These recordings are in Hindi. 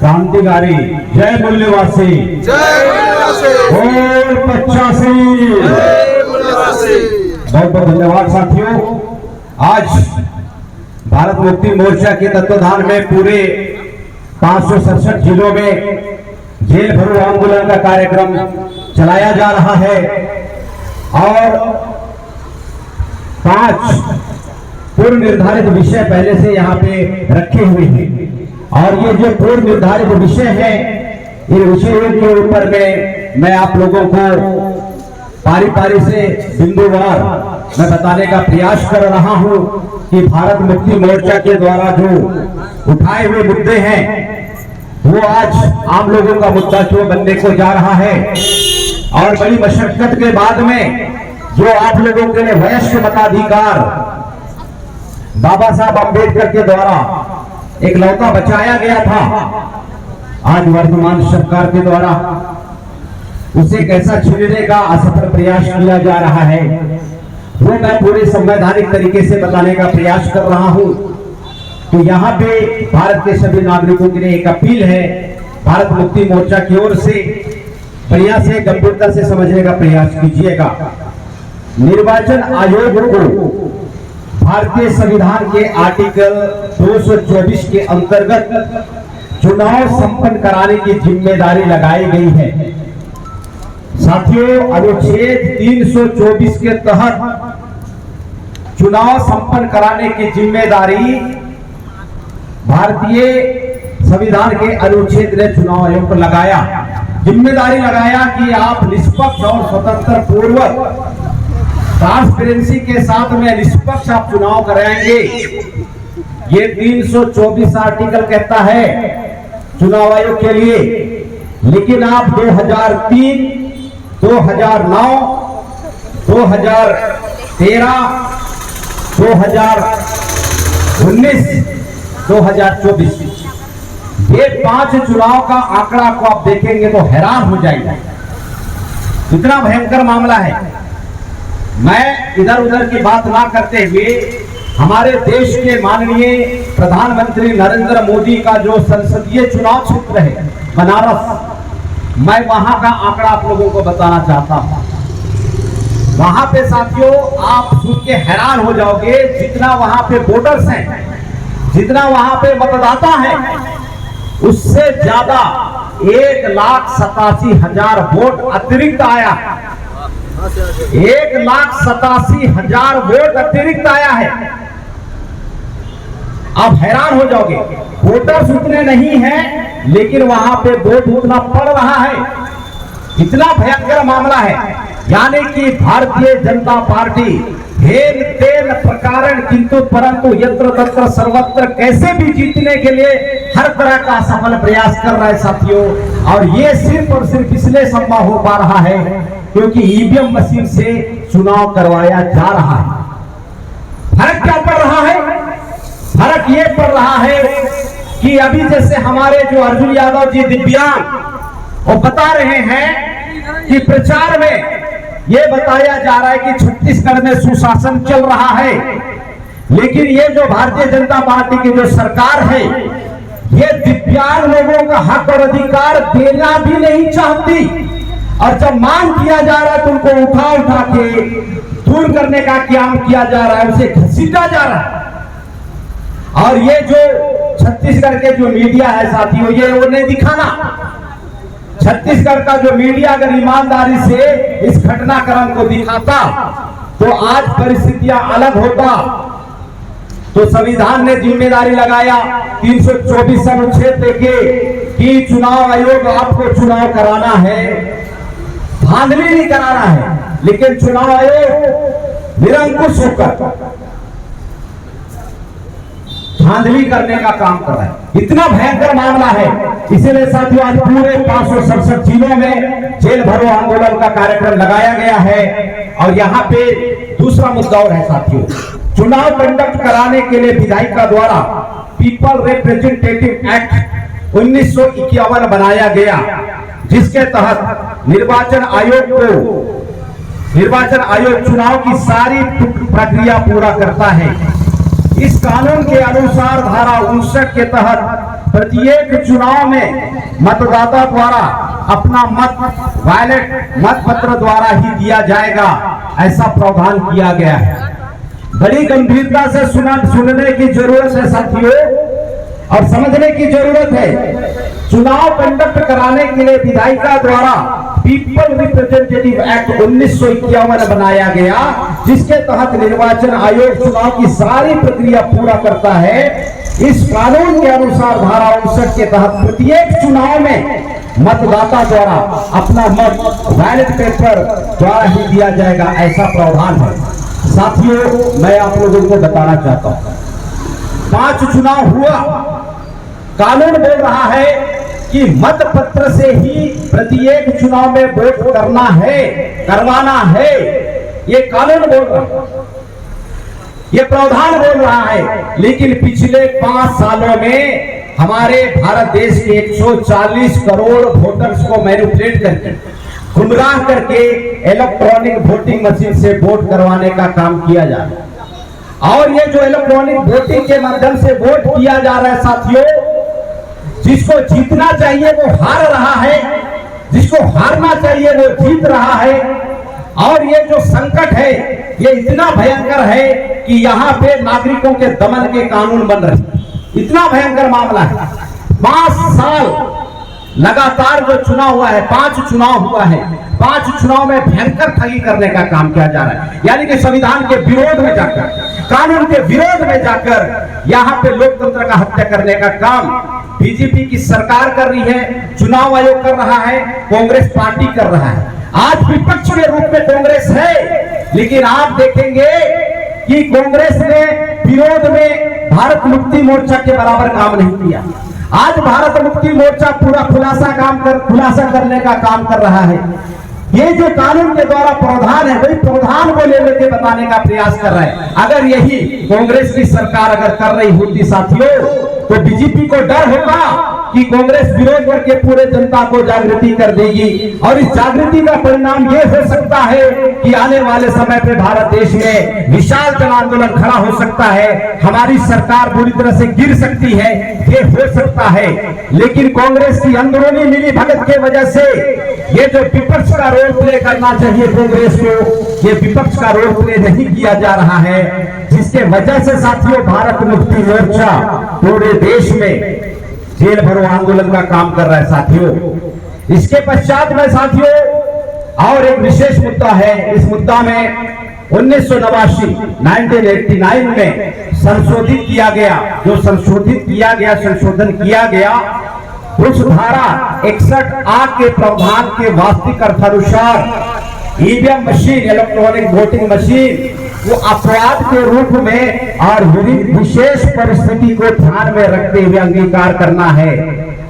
क्रांतिकारी जय मूल्यवासी बोल 85 बहुत बहुत धन्यवाद साथियों। आज भारत मुक्ति मोर्चा के तत्वाधान में पूरे 567 जिलों में जेल भरो आंदोलन का कार्यक्रम चलाया जा रहा है और 5 पूर्व निर्धारित विषय पहले से यहाँ पे रखे हुए हैं और ये जो पूर्व निर्धारित विषय है इन विषयों के ऊपर में मैं आप लोगों को पारी पारी से बिंदुवार मैं बताने का प्रयास कर रहा हूं कि भारत मुक्ति मोर्चा के द्वारा जो उठाए हुए मुद्दे हैं वो आज आम लोगों का मुद्दा क्यों बनने को जा रहा है और बड़ी मशक्कत के बाद में जो आप लोगों के लिए वयस्क मताधिकार बाबा साहब अम्बेडकर के द्वारा एक लौता बचाया गया था, आज वर्तमान सरकार के द्वारा उसे कैसा छीनने का असफल प्रयास किया जा रहा है वो मैं पूरे संवैधानिक तरीके से बताने का प्रयास कर रहा हूं। तो यहाँ पे भारत के सभी नागरिकों के लिए एक अपील है भारत मुक्ति मोर्चा की ओर से, बढ़िया से गंभीरता से समझने का प्रयास कीजिएगा। निर्वाचन आयोग को भारतीय संविधान के आर्टिकल 224 के अंतर्गत चुनाव संपन्न कराने की जिम्मेदारी लगाई गई है। साथियों, अनुच्छेद 324 के तहत चुनाव संपन्न कराने की जिम्मेदारी भारतीय संविधान के अनुच्छेद ने चुनाव आयोग को लगाया, जिम्मेदारी लगाया कि आप निष्पक्ष और स्वतंत्र पूर्वक ट्रांसपेरेंसी के साथ में निष्पक्ष आप चुनाव कराएंगे। ये 324 आर्टिकल कहता है चुनाव आयोग के लिए, लेकिन आप 2003, 2009, 2013, 2019, 2024 ये 5 चुनाव का आंकड़ा को आप देखेंगे तो हैरान हो जाएंगे, इतना भयंकर मामला है। मैं इधर उधर की बात ना करते हुए हमारे देश के माननीय प्रधानमंत्री नरेंद्र मोदी का जो संसदीय चुनाव क्षेत्र है बनारस, मैं वहां का आंकड़ा आप लोगों को बताना चाहता हूं। वहां पे साथियों आप सुन के हैरान हो जाओगे, जितना वहां पे वोटर्स हैं, जितना वहां पे मतदाता है, उससे ज्यादा 1,87,000 वोट अतिरिक्त आया। 1,87,000 वोट अतिरिक्त आया है। आप हैरान हो जाओगे, वोटर्स उतने नहीं हैं लेकिन वहां पे वोट उतना पड़ रहा है, इतना भयंकर मामला है। यानी कि भारतीय जनता पार्टी हेन तेन प्रकारण किंतु परंतु यत्र तत्र सर्वत्र कैसे भी जीतने के लिए हर तरह का सफल प्रयास कर रहा है साथियों। और ये सिर्फ और सिर्फ इसलिए संभव हो पा रहा है क्योंकि ईवीएम मशीन से चुनाव करवाया जा रहा है। फर्क क्या पड़ रहा है? फर्क ये पड़ रहा है कि अभी जैसे हमारे जो अर्जुन यादव जी दिव्यांग वो बता रहे हैं कि प्रचार में ये बताया जा रहा है कि छत्तीसगढ़ में सुशासन चल रहा है, लेकिन ये जो भारतीय जनता पार्टी की जो सरकार है ये दिव्यांग लोगों का हक और अधिकार देना भी नहीं चाहती और जब मांग किया जा रहा है तो उनको उठा उठा के दूर करने का काम किया जा रहा है, उसे घसीटा जा रहा है। और ये जो छत्तीसगढ़ के जो मीडिया है साथियों, ये वो नहीं दिखाना। छत्तीसगढ़ का जो मीडिया अगर ईमानदारी से इस घटनाक्रम को दिखाता तो आज परिस्थितियां अलग होता। तो संविधान ने जिम्मेदारी लगाया 324 अनुच्छेद देके कि चुनाव आयोग आपको चुनाव कराना है, धांधली नहीं कराना है, लेकिन चुनाव आयोग निरंकुश होकर धांधली करने का काम कर रहा है। इतना भयंकर मामला है, इसीलिए साथियों आज पूरे 567 जिलों में जेल भरो आंदोलन का कार्यक्रम लगाया गया है। और यहाँ पे दूसरा मुद्दा और है साथियों, चुनाव कंडक्ट कराने के लिए विधायिका द्वारा पीपल रिप्रेजेंटेटिव एक्ट 1951 बनाया गया, जिसके तहत निर्वाचन आयोग चुनाव की सारी प्रक्रिया पूरा करता है। इस कानून के अनुसार धारा 59 के तहत प्रत्येक चुनाव में मतदाता द्वारा अपना मत बैलेट मत पत्र द्वारा ही दिया जाएगा, ऐसा प्रावधान किया गया है। बड़ी गंभीरता से सुनने की जरूरत है साथियों, और समझने की जरूरत है। चुनाव कंडक्ट कराने के लिए विधायिका द्वारा पीपल रिप्रेजेंटेटिव एक्ट 1951 बनाया गया, जिसके तहत निर्वाचन आयोग चुनाव की सारी प्रक्रिया पूरा करता है। इस कानून के अनुसार धारा 59 के तहत प्रत्येक चुनाव में मतदाता द्वारा अपना मत बैलेट पेपर द्वारा ही दिया जाएगा, ऐसा प्रावधान है। साथियों, मैं आप लोगों को बताना चाहता हूं, 5 चुनाव हुआ, कानून बोल रहा है कि मत पत्र से ही प्रत्येक चुनाव में वोट करना है, करवाना है। ये कानून बोल रहा है, ये प्रावधान बोल रहा है। लेकिन पिछले 5 सालों में हमारे भारत देश के 140 करोड़ वोटर्स को मैनिपुलेट करके, गुमराह करके इलेक्ट्रॉनिक वोटिंग मशीन से वोट करवाने का काम किया जा रहा है। और ये जो इलेक्ट्रॉनिक वोटिंग के माध्यम से वोट किया जा रहा है साथियों, जिसको जीतना चाहिए वो हार रहा है, जिसको हारना चाहिए वो जीत रहा है। और ये जो संकट है ये इतना भयंकर है कि यहाँ पे नागरिकों के दमन के कानून बन रहे हैं, इतना भयंकर मामला है। 5 साल लगातार जो चुनाव हुआ है, 5 चुनाव हुआ है, 5 चुनाव में भयंकर ठगी करने का काम किया जा रहा है। यानी कि संविधान के विरोध में जाकर, कानून के विरोध में जाकर यहाँ पे लोकतंत्र का हत्या करने का काम बीजेपी की सरकार कर रही है, चुनाव आयोग कर रहा है, कांग्रेस पार्टी कर रहा है। आज विपक्ष के रूप में कांग्रेस है, लेकिन आप देखेंगे कि कांग्रेस ने विरोध में भारत मुक्ति मोर्चा के बराबर काम नहीं किया। आज भारत मुक्ति मोर्चा पूरा खुलासा करने का काम कर रहा है। ये जो कानून के द्वारा प्रावधान है, वही प्रावधान को ले लेके बताने का प्रयास कर रहा है। अगर यही कांग्रेस की सरकार अगर कर रही होती साथियों, तो बीजेपी को डर होगा कि कांग्रेस विरोध करके पूरे जनता को जागृति कर देगी, और इस जागृति का परिणाम ये हो सकता है कि आने वाले समय पे भारत देश में विशाल जन आंदोलन खड़ा हो सकता है, हमारी सरकार पूरी तरह से गिर सकती है, ये हो सकता है। लेकिन कांग्रेस की अंदरूनी मिली भगत के वजह से ये जो विपक्ष का रोल प्ले करना चाहिए कांग्रेस को, ये विपक्ष का रोल प्ले नहीं किया जा रहा है, जिसके वजह से साथियों भारत मुक्ति मोर्चा पूरे देश में जेल भरो आंदोलन का काम कर रहा है साथियों। इसके पश्चात में साथियों और एक विशेष मुद्दा है। इस मुद्दा में 1989 में संशोधन किया गया, उस धारा 61A के प्रावधान के वास्तविक अर्थानुसार EVM machine, electronic voting machine वो अपराध के रूप में और विशेष परिस्थिति को ध्यान में रखते हुए अंगीकार करना है,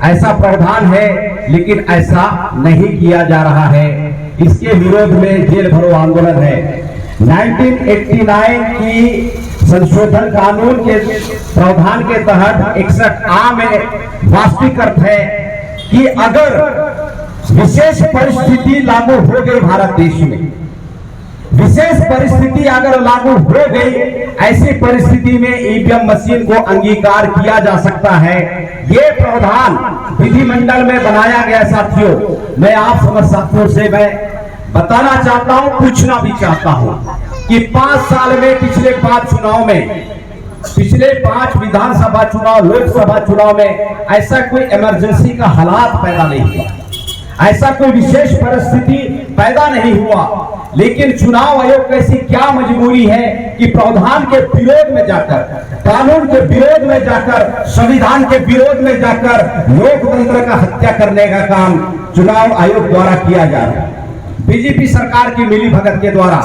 ऐसा प्रावधान है। लेकिन ऐसा नहीं किया जा रहा है, इसके विरोध में जेल भरो आंदोलन है। 1989 की संशोधन कानून के प्रावधान के तहत 61A में वास्तविक अर्थ है कि अगर विशेष परिस्थिति लागू हो गई भारत देश में, विशेष परिस्थिति अगर लागू हो गई, ऐसी परिस्थिति में ईवीएम मशीन को अंगीकार किया जा सकता है। ये प्रावधान विधिमंडल में बनाया गया साथियों। मैं आप समझ साथियों से मैं बताना चाहता हूं, पूछना भी चाहता हूं कि 5 साल में पिछले 5 चुनाव में, पिछले 5 विधानसभा चुनाव, लोकसभा चुनाव में ऐसा कोई इमरजेंसी का हालात पैदा नहीं हुआ, ऐसा कोई विशेष परिस्थिति पैदा नहीं हुआ। लेकिन चुनाव आयोग की ऐसी क्या मजबूरी है कि प्रावधान के विरोध में जाकर, कानून के विरोध में जाकर, संविधान के विरोध में जाकर लोकतंत्र का हत्या करने का काम चुनाव आयोग द्वारा किया जा रहा है। बीजेपी सरकार की मिली भगत के द्वारा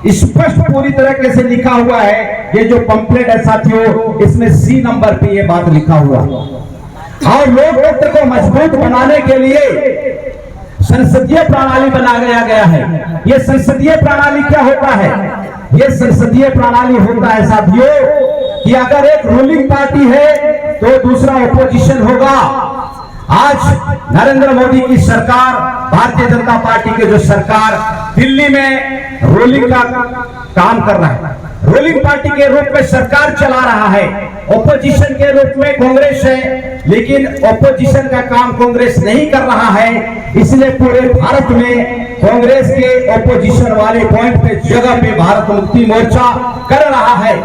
स्पष्ट पूरी तरीके से लिखा हुआ है। ये जो पंपलेट है साथियों, इसमें C नंबर पे ये बात लिखा हुआ और लोकतंत्र को मजबूत बनाने के लिए संसदीय प्रणाली बनाया गया है। ये संसदीय प्रणाली क्या होता है? ये संसदीय प्रणाली होता है साथियों कि अगर एक रूलिंग पार्टी है तो दूसरा ओपोजिशन होगा। आज नरेंद्र मोदी की सरकार, भारतीय जनता पार्टी की जो सरकार दिल्ली में रूलिंग का काम कर रहा है, रूलिंग पार्टी के रूप में सरकार चला रहा है, ओपोजिशन के रूप में कांग्रेस है, लेकिन ऑपोजिशन का काम कांग्रेस नहीं कर रहा है। इसलिए पूरे भारत में कांग्रेस के ऑपोजिशन वाले पॉइंट पे जगह पे भारत मुक्ति मोर्चा कर रहा है।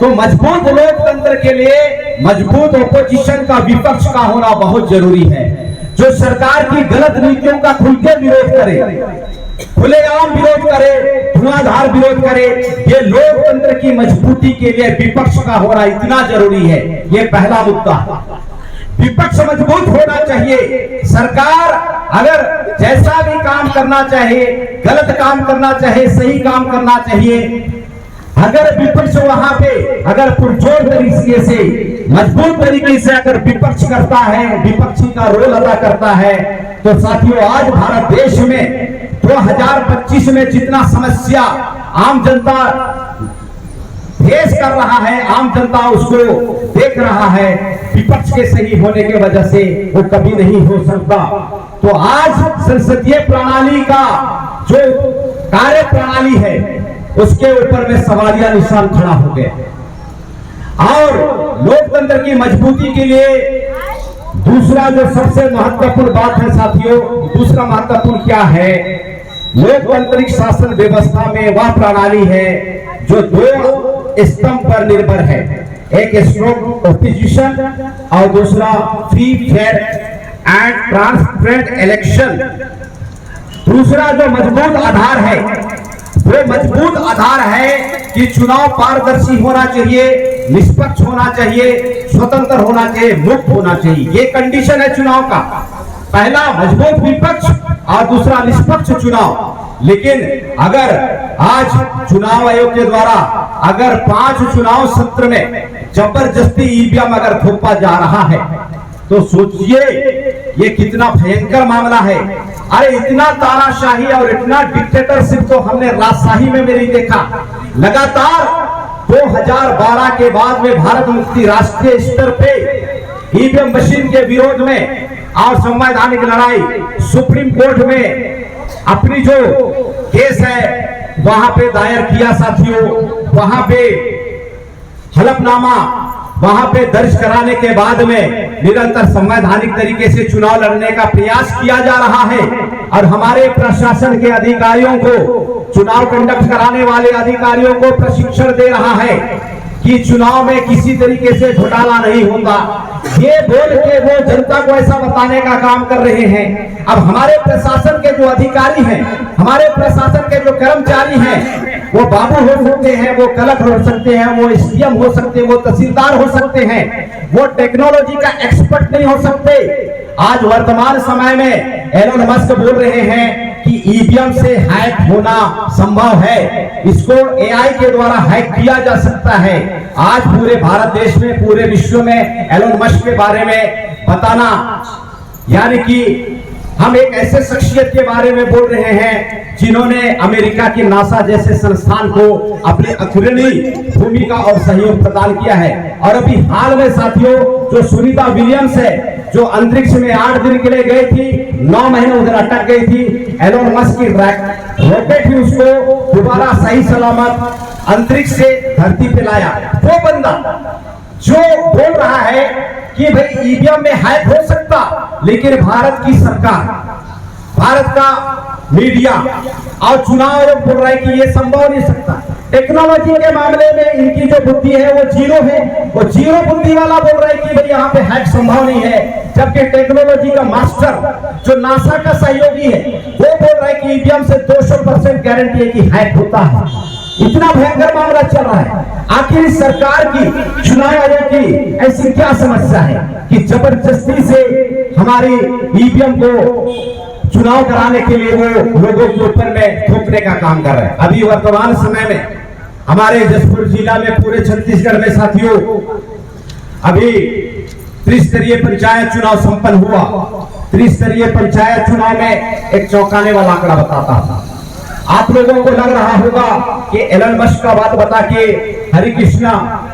तो मजबूत लोकतंत्र के लिए मजबूत ऑपोजिशन का, विपक्ष का होना बहुत जरूरी है, जो सरकार की गलत नीतियों का खुलकर विरोध करे, खुलेआम विरोध करे, धुआंधार विरोध करे। ये लोकतंत्र की मजबूती के लिए विपक्ष का होना इतना जरूरी है। ये पहला मुद्दा, विपक्ष मजबूत होना चाहिए। सरकार अगर जैसा भी काम करना चाहे, गलत काम करना चाहे, सही काम करना चाहिए, अगर विपक्ष वहां पे अगर पुरजोर तरीके से, मजबूत तरीके से अगर विपक्ष करता है, विपक्षी का रोल अदा करता है, तो साथियों आज भारत देश में 2025 में जितना समस्या आम जनता फेस कर रहा है, आम जनता उसको देख रहा है, विपक्ष के सही होने के वजह से वो कभी नहीं हो सकता। तो आज संसदीय प्रणाली का जो कार्य प्रणाली है उसके ऊपर में सवालिया निशान खड़ा हो गया। और लोकतंत्र की मजबूती के लिए दूसरा जो सबसे महत्वपूर्ण बात है साथियों, दूसरा महत्वपूर्ण क्या है, लोकतांत्रिक शासन व्यवस्था में वह प्रणाली है जो दो स्तंभ पर निर्भर है, एक स्ट्रॉन्ग ऑपोजिशन और दूसरा free fair and transparent election. दूसरा जो मजबूत आधार है वो मजबूत आधार है कि चुनाव पारदर्शी होना चाहिए, निष्पक्ष होना चाहिए, स्वतंत्र होना चाहिए, मुक्त होना चाहिए। ये कंडीशन है चुनाव का, पहला मजबूत विपक्ष और दूसरा निष्पक्ष चुनाव। लेकिन अगर आज चुनाव आयोग के द्वारा अगर 5 चुनाव सत्र में जबरदस्ती ईवीएम अगर थोपा जा रहा है तो सोचिए ये कितना भयंकर मामला है। अरे इतना तानाशाही और इतना डिक्टेटरशिप तो हमने राजशाही में भी नहीं देखा। लगातार 2012 के बाद में भारत मुक्ति राष्ट्रीय स्तर पे ईवीएम मशीन के विरोध में और संवैधानिक लड़ाई सुप्रीम कोर्ट में अपनी जो केस है वहां पे दायर किया साथियों, वहां पे हलफनामा वहां पे दर्ज कराने के बाद में निरंतर संवैधानिक तरीके से चुनाव लड़ने का प्रयास किया जा रहा है। और हमारे प्रशासन के अधिकारियों को, चुनाव कंडक्ट कराने वाले अधिकारियों को प्रशिक्षण दे रहा है कि चुनाव में किसी तरीके से घोटाला नहीं होगा। ये बोल के वो जनता को ऐसा बताने का काम कर रहे हैं। अब हमारे प्रशासन के जो अधिकारी हैं, हमारे प्रशासन के जो कर्मचारी हैं, वो बाबू हो सकते हैं, वो कलेक्टर हो सकते हैं, वो एसडीएम हो सकते हैं, वो तहसीलदार हो सकते हैं, वो टेक्नोलॉजी का एक्सपर्ट नहीं हो सकते। आज वर्तमान समय में एलोन मस्क बोल रहे हैं कि ईवीएम से हैक होना संभव है, इसको एआई के द्वारा हैक किया जा सकता है। आज पूरे भारत देश में, पूरे विश्व में एलोन मस्क के बारे में बताना, यानी कि हम एक ऐसे शख्सियत के बारे में बोल रहे हैं जिन्होंने अमेरिका की नासा जैसे संस्थान को अपनी अग्रणी भूमिका और सहयोग प्रदान किया है। और अभी हाल में साथियों जो सुनीता विलियम्स है, जो अंतरिक्ष में 8 दिन के लिए गई थी, 9 महीने उधर अटक गई थी, एलोन मस्क की रॉकेट ही उसको दोबारा सही सलामत अंतरिक्ष से धरती पे लाया। वो बंदा जो बोल रहा है कि भाई ईवीएम में हैक हो सकता, लेकिन भारत की सरकार, भारत का मीडिया और चुनाव आयोग बोल रहा है कि ये संभव नहीं सकता। टेक्नोलॉजी के मामले में इनकी जो बुद्धि है वो जीरो है, वो जीरो बुद्धि वाला बोल रहा है कि भाई यहाँ पे हैक संभव नहीं है। जबकि टेक्नोलॉजी का मास्टर जो नासा का सहयोगी है वो बोल रहा है कि ईवीएम से 200% गारंटी है कि हैक होता है। इतना भयंकर मामला चल रहा है। आखिर सरकार की, चुनाव आयोग की ऐसी क्या समस्या है कि जबरदस्ती से हमारी ईवीएम को चुनाव कराने के लिए वो लोगों के ऊपर में थोपने का काम कर रहे हैं। अभी वर्तमान समय में हमारे जसपुर जिला में, पूरे छत्तीसगढ़ में साथियों अभी त्रिस्तरीय पंचायत चुनाव संपन्न हुआ। त्रिस्तरीय पंचायत चुनाव में एक चौंकाने वाला आंकड़ा बताता था। आप लोगों को लग रहा होगा कि एलन मस्क का बात बता के, हरिकृष्णा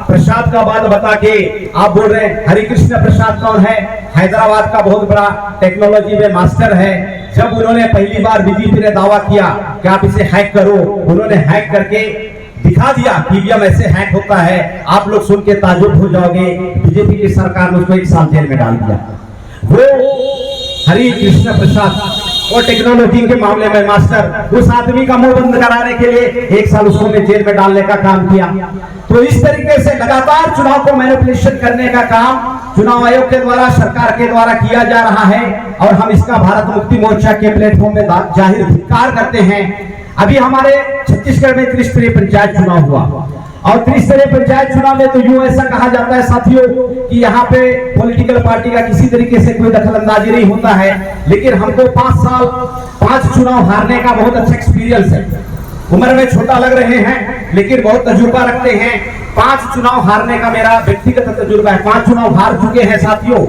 प्रसाद का बात बता के आप बोल रहे हैं। हरिकृष्णा प्रसाद कौन है? हैदराबाद का बहुत बड़ा टेक्नोलॉजी में मास्टर है। जब उन्होंने पहली बार बीजेपी ने दावा किया कि आप इसे हैक करो, उन्होंने हैक करके दिखा दिया कि ईवीएम ऐसे हैक होता है, आप लोग सुन के ताजुब हो जाओगे। बीजेपी की सरकार ने उसको 1 साल जेल में डाल दिया। वो हरि कृष्ण प्रसाद और टेक्नोलॉजी के मामले में मास्टर, उस आदमी का मुंह बंद कराने के लिए 1 साल उसको जेल में डालने का काम किया। तो इस तरीके से लगातार चुनाव को मैनिपुलेशन करने का काम चुनाव आयोग के द्वारा, सरकार के द्वारा किया जा रहा है और हम इसका भारत मुक्ति मोर्चा के प्लेटफॉर्म में जाहिर धिक्कार करते हैं। अभी हमारे छत्तीसगढ़ में त्रिस्तरीय पंचायत चुनाव हुआ और त्रिस्तरीय पंचायत चुनाव में तो यूं ऐसा कहा जाता है साथियों कि यहाँ पे पॉलिटिकल पार्टी का किसी तरीके से कोई दखलंदाजी नहीं होता है, लेकिन हमको 5 साल 5 चुनाव हारने का बहुत अच्छा एक्सपीरियंस है। उम्र में छोटा लग रहे हैं लेकिन बहुत तजुर्बा रखते हैं। 5 चुनाव हारने का मेरा व्यक्तिगत तजुर्बा है। 5 चुनाव हार चुके हैं साथियों।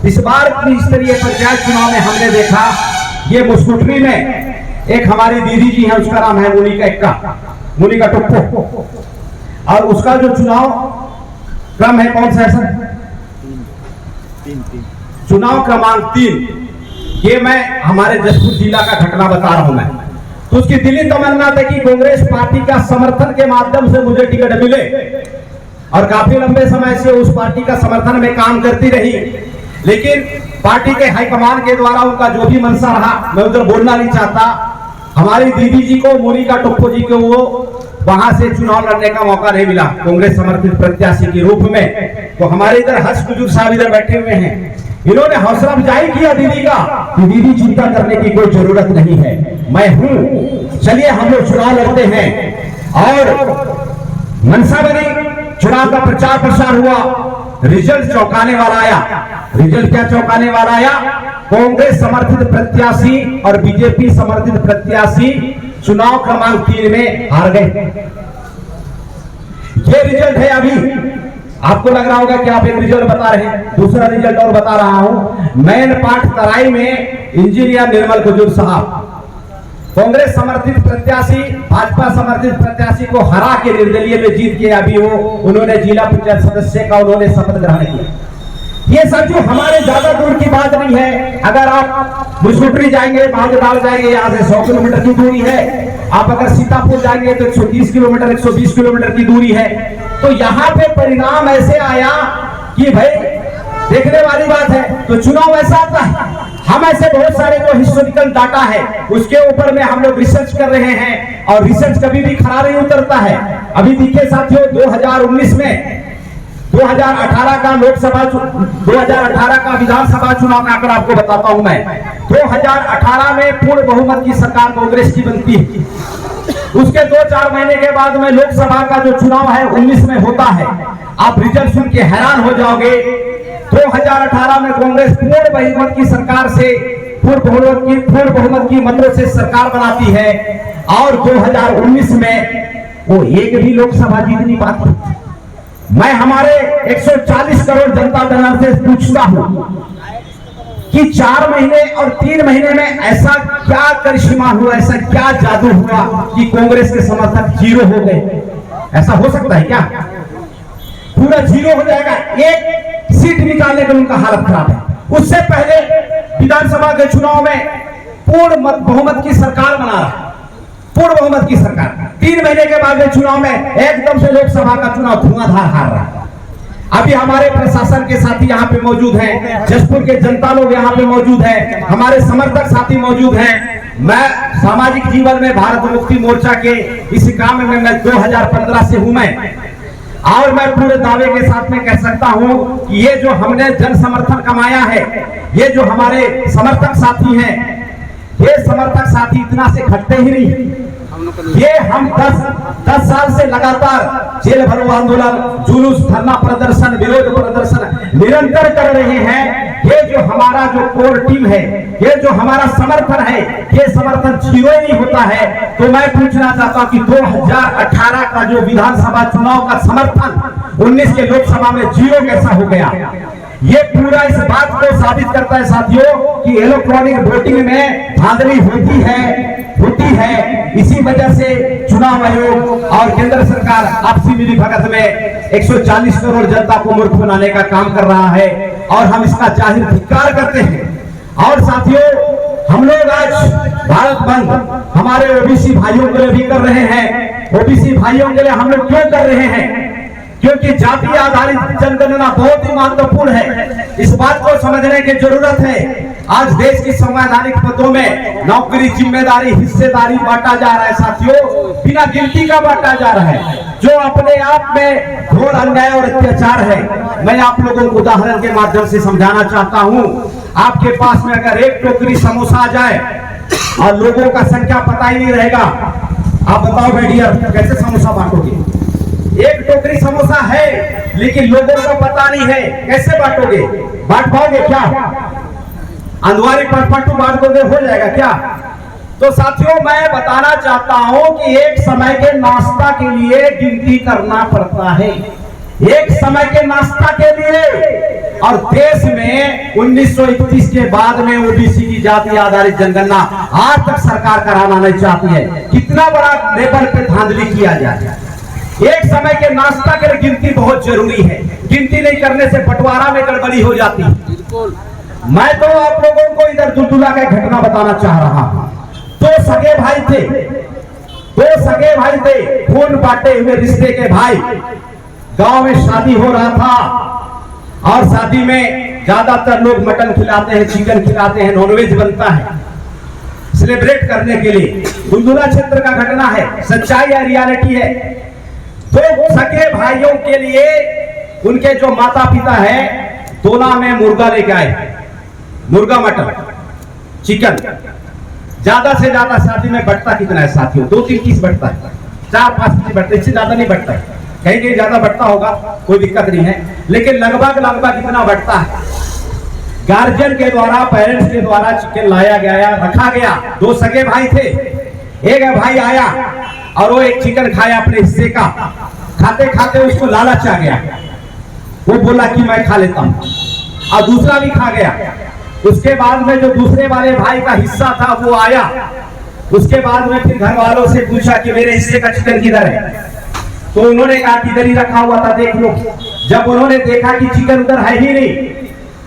इस बार त्रिस्तरीय पंचायत चुनाव में हमने देखा ये मुस्कुटरी में एक हमारी दीदी जी है, उसका नाम है मुनिका टोप्पो, और उसका जो चुनाव क्रम है कौन सा है सर? 3 चुनाव क्रमांक 3। ये मैं हमारे जशपुर जिला का घटना बता रहा हूं मैं। तो उसकी दिली तमन्ना थी कि कांग्रेस पार्टी का समर्थन के माध्यम से मुझे टिकट मिले और काफी लंबे समय से उस पार्टी का समर्थन में काम करती रही, लेकिन पार्टी के हाईकमान के द्वारा उनका जो भी मंशा रहा, मैं उधर बोलना नहीं चाहता। हमारी दीदी जी को, मोनिका टोप्पो जी को, वो वहां से चुनाव लड़ने का मौका नहीं मिला कांग्रेस समर्थित प्रत्याशी के रूप में। तो हमारे इधर हर्ष बुजुर्ग साहब इधर बैठे हुए हैं, इन्होंने हौसला अफजाई किया दीदी का कि दीदी चिंता करने की कोई जरूरत नहीं है, मैं हूं, चलिए हम लोग चुनाव लड़ते हैं। और मनसा बनी, चुनाव का प्रचार प्रसार हुआ, रिजल्ट चौंकाने वाला आया। रिजल्ट क्या चौंकाने वाला आया? कांग्रेस समर्थित प्रत्याशी और बीजेपी समर्थित प्रत्याशी चुनाव क्रमांक 3 में हार गए। ये रिजल्ट है। अभी आपको लग रहा होगा कि आप एक रिजल्ट बता रहे हैं, दूसरा रिजल्ट और बता रहा हूं। मैन पाठ तराई में इंजीनियर निर्मल कुजूर साहब कांग्रेस समर्थित प्रत्याशी भाजपा समर्थित प्रत्याशी को हरा के निर्दलीय में जीत के अभी वो उन्होंने जिला पंचायत सदस्य का उन्होंने शपथ ग्रहण किया। ये साथियों हमारे ज्यादा दूर की बात नहीं है। अगर आप मुसकुटरी जाएंगे, भागदाल जाएंगे, यहाँ से 100 किलोमीटर की दूरी है। आप अगर सीतापुर जाएंगे तो 130 किलोमीटर 120 किलोमीटर की दूरी है। तो यहाँ पे परिणाम ऐसे आया कि भाई देखने वाली बात है। तो चुनाव ऐसा आता है, हम ऐसे बहुत सारे जो हिस्टोरिकल डाटा है उसके ऊपर में हम लोग रिसर्च कर रहे हैं और रिसर्च कभी भी खरा नहीं उतरता है। अभी देखिए साथियों 2019 में 2018 का लोकसभा 2018 का विधानसभा चुनाव का आंकड़ा आपको बताता हूं मैं। 2018 में पूर्ण बहुमत की सरकार कांग्रेस की बनती है। उसके 2-4 महीने के बाद में लोकसभा का जो चुनाव है 19 में होता है। आप रिजल्ट सुन के हैरान हो जाओगे। 2018 में कांग्रेस पूर्ण बहुमत की सरकार से पूर्ण बहुमत की मतों से सरकार बनाती है और 2019 में वो एक भी लोकसभा जीत नहीं पाती। मैं हमारे 140 करोड़ जनता दल से पूछता हूं कि 4 महीने और 3 महीने में ऐसा क्या करिश्मा हुआ, ऐसा क्या जादू हुआ कि कांग्रेस के समर्थक 0 हो गए? ऐसा हो सकता है क्या? पूरा 0 हो जाएगा। एक सीट निकालने में उनका हालत खराब है। उससे पहले विधानसभा के चुनाव में पूर्ण बहुमत की सरकार बना रहा है, पूर्ण बहुमत की सरकार। 3 महीने के बाद में चुनाव में एकदम से लोकसभा का चुनाव धुआंधार हार रहा है। अभी हमारे प्रशासन के साथी यहाँ पे मौजूद हैं, जशपुर के जनता लोग यहाँ पे मौजूद हैं, हमारे समर्थक साथी मौजूद हैं। मैं सामाजिक जीवन में भारत मुक्ति मोर्चा के इस काम में मैं 2015 से हूं मैं, और मैं पूरे दावे के साथ में कह सकता हूं कि ये जो हमने जन समर्थन कमाया है, ये जो हमारे समर्थक साथी हैं, ये समर्थक साथी इतना से घटते ही नहीं। ये हम 10 साल से लगातार जेल भरो आंदोलन, जुलूस, धरना प्रदर्शन, विरोध प्रदर्शन निरंतर कर रहे हैं। ये जो हमारा जो कोर टीम है, ये जो हमारा समर्थन है, ये समर्थन 0 ही नहीं होता है। तो मैं पूछना चाहता हूं कि 2018 का जो विधानसभा चुनाव का समर्थन 19 के लोकसभा में 0 कैसा हो गया? ये पूरा इस बात को साबित करता है साथियों कि इलेक्ट्रॉनिक वोटिंग में धांधली होती है। इसी वजह से चुनाव आयोग और केंद्र सरकार आपसी मिलीभगत में 140 करोड़ जनता को मूर्ख बनाने का काम कर रहा है और हम इसका जाहिर धिक्कार करते हैं। और साथियों हम लोग आज भारत बंद हमारे ओबीसी भाइयों के लिए भी कर रहे हैं। ओबीसी भाइयों के लिए हम लोग क्यों कर रहे हैं? क्योंकि जाति आधारित जनगणना बहुत ही महत्वपूर्ण है। इस बात को समझने की जरूरत है। आज देश की संवैधानिक पदों में नौकरी, जिम्मेदारी, हिस्सेदारी बांटा जा रहा है साथियों, बिना गिनती का बांटा जा रहा है, जो अपने आप में घोर अन्याय और अत्याचार है। मैं आप लोगों को उदाहरण के माध्यम से समझाना चाहता हूं। आपके पास में अगर एक टोकरी समोसा आ जाए और लोगों का संख्या पता ही नहीं रहेगा, आप बताओ बेटिया कैसे समोसा बांटोगे? एक टोकरी समोसा है लेकिन लोगों को पता नहीं है, कैसे बांटोगे? बांट पाओगे क्या? अंधवारी पटपटू बांट दोगे, हो जाएगा क्या? तो साथियों, मैं बताना चाहता हूं कि एक समय के नाश्ता के लिए गिनती करना पड़ता है, एक समय के नाश्ता के लिए। और देश में 1931 के बाद में ओबीसी की जाति आधारित जनगणना आज तक सरकार कराना नहीं चाहती है। कितना बड़ा लेवल पे धांधली किया जाए। एक समय के नाश्ता के लिए गिनती बहुत जरूरी है। गिनती नहीं करने से बंटवारा में गड़बड़ी हो जाती है। मैं तो आप लोगों को इधर दुलदुला का घटना बताना चाह रहा हूं। दो सगे भाई थे, खून बांटे हुए रिश्ते के भाई। गांव में शादी हो रहा था और शादी में ज्यादातर लोग मटन खिलाते हैं, चिकन खिलाते हैं, नॉनवेज बनता है सेलिब्रेट करने के लिए। दुलदुला क्षेत्र का घटना है, सच्चाई है, रियलिटी है। तो सगे भाइयों के लिए उनके जो माता पिता है तोला में मुर्गा लेके आए, मुर्गा, मटन, चिकन। ज्यादा से ज्यादा शादी में बढ़ता कितना है साथियों? 2-3 पीस बढ़ता है, 4-5 पीस बढ़ता है, इससे ज्यादा नहीं बढ़ता है। कहीं कहीं ज्यादा बढ़ता होगा, कोई दिक्कत नहीं है, लेकिन लगभग इतना बढ़ता है। गार्जियन के द्वारा, पेरेंट्स के द्वारा चिकन लाया गया, रखा गया। दो सगे भाई थे, एक भाई आया और वो एक चिकन खाया अपने हिस्से का। खाते खाते उसको लालच आ गया, वो बोला कि मैं खा लेता हूं, और दूसरा भी खा गया। उसके बाद में जो दूसरे वाले भाई का हिस्सा था वो आया। उसके बाद में फिर घर वालों से पूछा कि मेरे हिस्से का चिकन किधर है? तो उन्होंने कहा कि इधर ही रखा हुआ था, देख लो। जब उन्होंने देखा कि चिकन उधर है ही नहीं,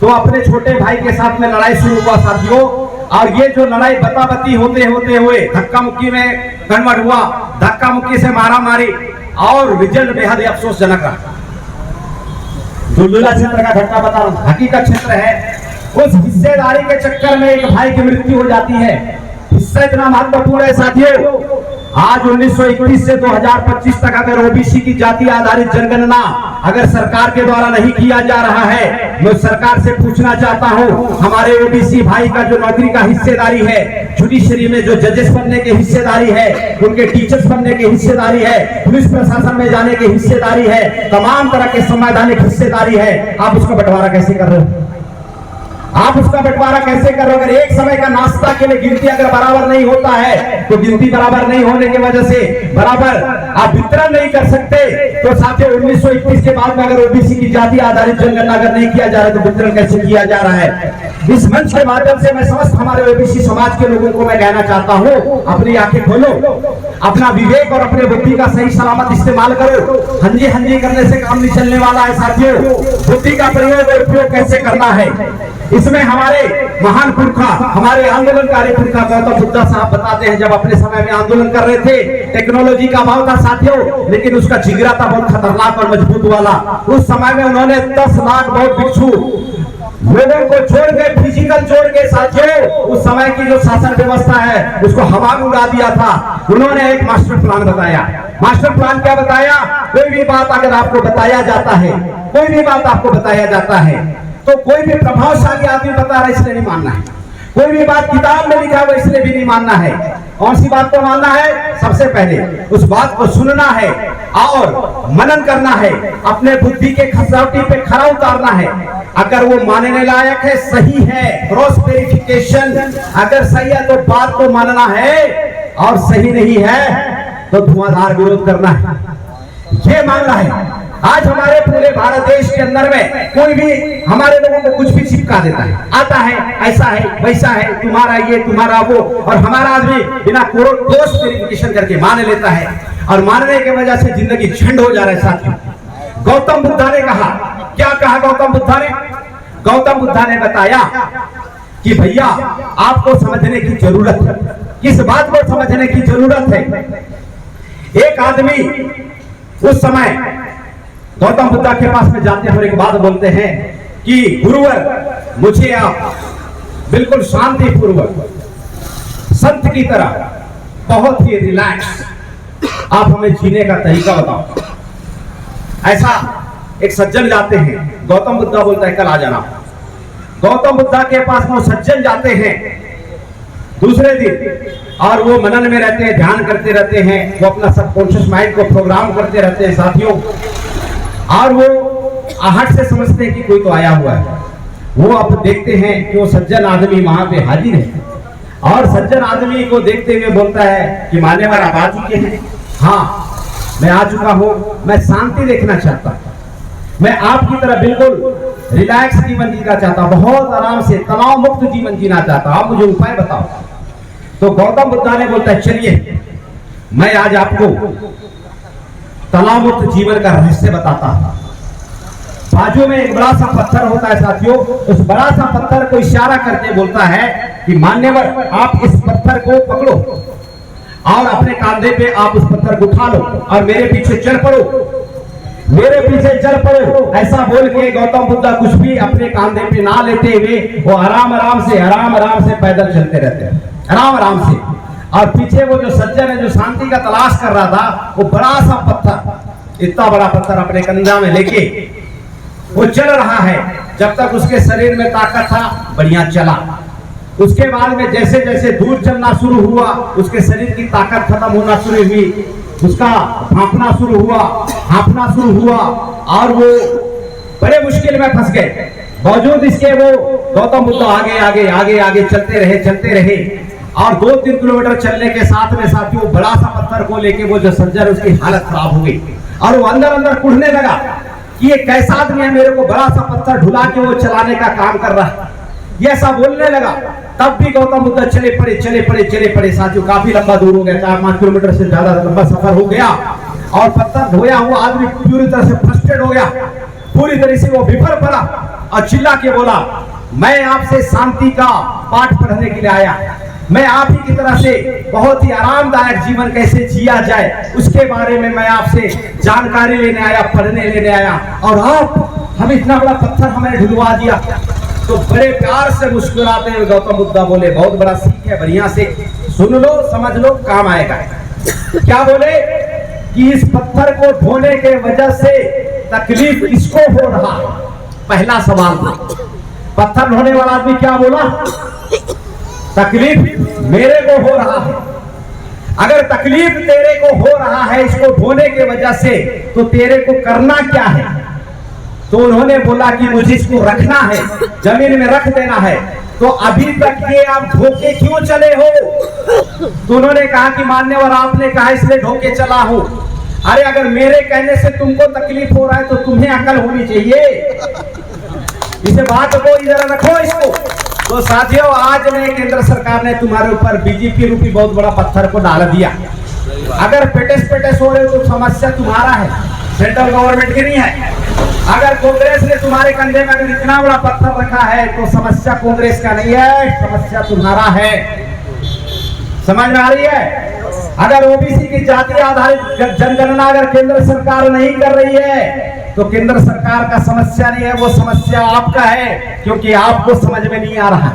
तो अपने छोटे भाई के साथ में लड़ाई शुरू हुआ साथियों। और ये जो लड़ाई बताबती होते हुए धक्का मुक्की में कन्वर्ट हुआ, धक्का मुक्की से मारा मारी, और रिजल्ट बेहद अफसोसजनक रहा। दुलदुला क्षेत्र का घटना बता रहा हूं, हकीकत क्षेत्र है। उस हिस्सेदारी के चक्कर में एक भाई की मृत्यु हो जाती है। हिस्सा इतना महत्वपूर्ण है साथियों। आज 1921 से 2025 तक अगर ओबीसी की जाति आधारित जनगणना अगर सरकार के द्वारा नहीं किया जा रहा है, मैं सरकार से पूछना चाहता हूं, हमारे ओबीसी भाई का जो नौकरी का हिस्सेदारी है, जुडिशरी में जो जजेस बनने की हिस्सेदारी है, उनके टीचर्स बनने की हिस्सेदारी है, पुलिस प्रशासन में जाने की हिस्सेदारी है, तमाम तरह के संवैधानिक हिस्सेदारी है, आप उसका बंटवारा कैसे कर रहे हो? आप उसका बंटवारा कैसे कर रहे हो? अगर एक समय का नाश्ता के लिए गिनती अगर बराबर नहीं होता है, तो गिनती बराबर नहीं होने की वजह से बराबर आप वितरण नहीं कर सकते। तो साथियों, 1921 के बाद में अगर ओबीसी की जाति आधारित जनगणना अगर नहीं किया जा रहा है, तो वितरण कैसे किया जा रहा है? इस मंच के माध्यम से मैं समस्त हमारे ओबीसी समाज के लोगों को मैं कहना चाहता हूँ, अपनी आंखें खोलो, अपना विवेक और अपने बुद्धि का सही सलामत इस्तेमाल करो। हंजी करने से काम नहीं चलने वाला है साथियों। बुद्धि का प्रयोग और उपयोग कैसे करना है, इसमें हमारे महान पुरखा, हमारे आंदोलनकारी पुरखा गौतम बुद्ध साहब बताते हैं, जब अपने समय में आंदोलन कर रहे थे, टेक्नोलॉजी का अभाव था साथियों, लेकिन उसका जिगरा था बहुत खतरनाक और मजबूत वाला। उस समय में उन्होंने 10 लाख बहुत भिक्षु लोगों को छोड़ के, फिजिकल छोड़ के साथियों, उस समय की जो शासन व्यवस्था है उसको हवा में उड़ा दिया था। उन्होंने एक मास्टर प्लान बताया। मास्टर प्लान क्या बताया? कोई भी बात अगर आपको बताया जाता है, कोई भी बात आपको बताया जाता है, तो कोई भी प्रभावशाली आदमी बता रहा है इसलिए नहीं मानना है। कोई भी बात किताब में लिखा हुआ इसलिए भी नहीं मानना है। कौन सी बात को मानना है? सबसे पहले उस बात को सुनना है और मनन करना है, अपने बुद्धि के खसौटी पे खरा उतारना है। अगर वो मानने लायक है, सही है, क्रॉस वेरिफिकेशन, अगर सही है तो बात को मानना है, और सही नहीं है तो धुआंधार विरोध करना है। ये मामला है। आज हमारे पूरे भारत देश के अंदर में कोई भी हमारे लोगों को कुछ भी चिपका देता है, आता है, ऐसा है, वैसा है, तुम्हारा ये, तुम्हारा वो, और हमारा आदमी बिना क्रॉस वेरिफिकेशन करके मान लेता है, और मानने की वजह से जिंदगी झंड हो जा रहा है साथियों। गौतम बुद्धा ने कहा, क्या कहा गौतम बुद्धा ने? गौतम बुद्धा ने बताया कि भैया आपको समझने की जरूरत है। किस बात को समझने की जरूरत है? एक आदमी उस समय गौतम बुद्ध के पास में जाते हैं और एक बात बोलते हैं कि गुरुवर, मुझे आप बिल्कुल शांतिपूर्वक संत की तरह बहुत ही रिलैक्स आप हमें जीने का तरीका बताओ। ऐसा एक सज्जन जाते हैं, गौतम बुद्ध बोलता है कल आ जाना। गौतम बुद्ध के पास वो सज्जन जाते हैं दूसरे दिन, और वो मनन में रहते हैं, ध्यान करते रहते हैं, वो अपना सबकॉन्शियस माइंड को प्रोग्राम करते रहते हैं साथियों। और वो आहट से समझते हैं कि कोई तो आया हुआ है। वो आप देखते हैं कि वो सज्जन आदमी वहां पे हाजिर है, और सज्जन आदमी को देखते हुए बोलता है कि मान्यवर आप आ चुके हैं? हाँ, मैं आ चुका हूं। मैं शांति देखना चाहता हूं, मैं आपकी तरह बिल्कुल रिलैक्स जीवन जीना चाहता हूं, बहुत आराम से तनाव मुक्त जीवन जीना चाहता हूं, आप मुझे उपाय बताओ। तो गौतम बुद्ध ने बोलता है चलिए मैं आज आपको तनाव मुक्त जीवन का रहस्य बताता हूं। बाजू में एक बड़ा सा पत्थर होता है साथियों, उस बड़ा सा पत्थर को इशारा करके बोलता है कि मान्यवर आप इस पत्थर को पकड़ो और अपने कंधे पे आप उस पत्थर को उठा लो और मेरे पीछे चल पड़ो, मेरे पीछे चल पड़ो। ऐसा बोल के गौतम बुद्ध कुछ भी अपने कंधे पे ना लेते हुए वो आराम आराम से पैदल चलते रहते हैं, आराम आराम से। और पीछे वो जो सज्जन है जो शांति का तलाश कर रहा था, वो बड़ा सा पत्थर, इतना बड़ा पत्थर अपने कंधा में लेके वो चल रहा है। जब तक उसके शरीर में ताकत था बढ़िया चला, उसके बाद में जैसे जैसे दूर चलना शुरू हुआ उसके शरीर की ताकत खत्म होना शुरू हुई, उसका हाँफना शुरू हुआ और वो बड़े मुश्किल में फंस गए। बावजूद इसके वो गौतम बुद्ध आगे चलते रहे और 2-3 किलोमीटर चलने के साथ में साथियों बड़ा सा पत्थर को लेके वो जो सज्जन उसकी हालत खराब हो गई और वो अंदर कुढ़ने लगा कि ये कैसा आदमी है, मेरे को बड़ा सा पत्थर ढुला के वो चलाने का काम कर रहा है, ये ऐसा बोलने लगा। तब भी गौतम बुद्ध चले पड़े साथियों, काफी लंबा दूर हो गया, 4-5 किलोमीटर से ज्यादा लंबा सफर हो गया और पत्थर ढोया हुआ आदमी पूरी तरह से फ्रस्ट्रेट हो गया, पूरी तरह से वो विफल पड़ा और चिल्ला के बोला, मैं आपसे शांति का पाठ पढ़ने के लिए आया, मैं आप ही की तरह से बहुत ही आरामदायक जीवन कैसे जिया जाए उसके बारे में मैं आपसे जानकारी लेने आया, पढ़ने लेने आया, और आप हमें इतना बड़ा पत्थर हमें ढुलवा दिया। तो बड़े प्यार से मुस्कुराते हुए गौतम बुद्ध बोले, बहुत बड़ा सीख है, बढ़िया से सुन लो, समझ लो, काम आएगा। क्या बोले कि इस पत्थर को ढोने के वजह से तकलीफ किसको हो रहा? पहला सवाल था, पत्थर ढोने वाला आदमी क्या बोला? तकलीफ मेरे को हो रहा है। अगर तकलीफ तेरे को हो रहा है इसको ढोने के वजह से, तो तेरे को करना क्या है? तो उन्होंने बोला कि मुझे इसको रखना है, जमीन में रख देना है। तो अभी तक ये आप ढोके क्यों चले हो? तो उन्होंने कहा कि मान्यवर आपने कहा इसलिए ढोके चला हूं। अरे अगर मेरे कहने से तुमको तकलीफ हो रहा है तो तुम्हें अकल होनी चाहिए, इसे बात को इधर रखो इसको। तो साथियों आज में केंद्र सरकार ने तुम्हारे ऊपर बीजेपी रूपी बहुत बड़ा पत्थर को डाल दिया। अगर पेटेस हो रहे हो तो समस्या तुम्हारा है, सेंट्रल गवर्नमेंट की नहीं है। अगर कांग्रेस ने तुम्हारे कंधे में अगर इतना बड़ा पत्थर रखा है तो समस्या कांग्रेस का नहीं है, समस्या तुम्हारा है। समझ में आ रही है? अगर ओबीसी की जाति आधारित जनगणना अगर केंद्र सरकार नहीं कर रही है तो केंद्र सरकार का समस्या नहीं है, वो समस्या आपका है, क्योंकि आपको समझ में नहीं आ रहा।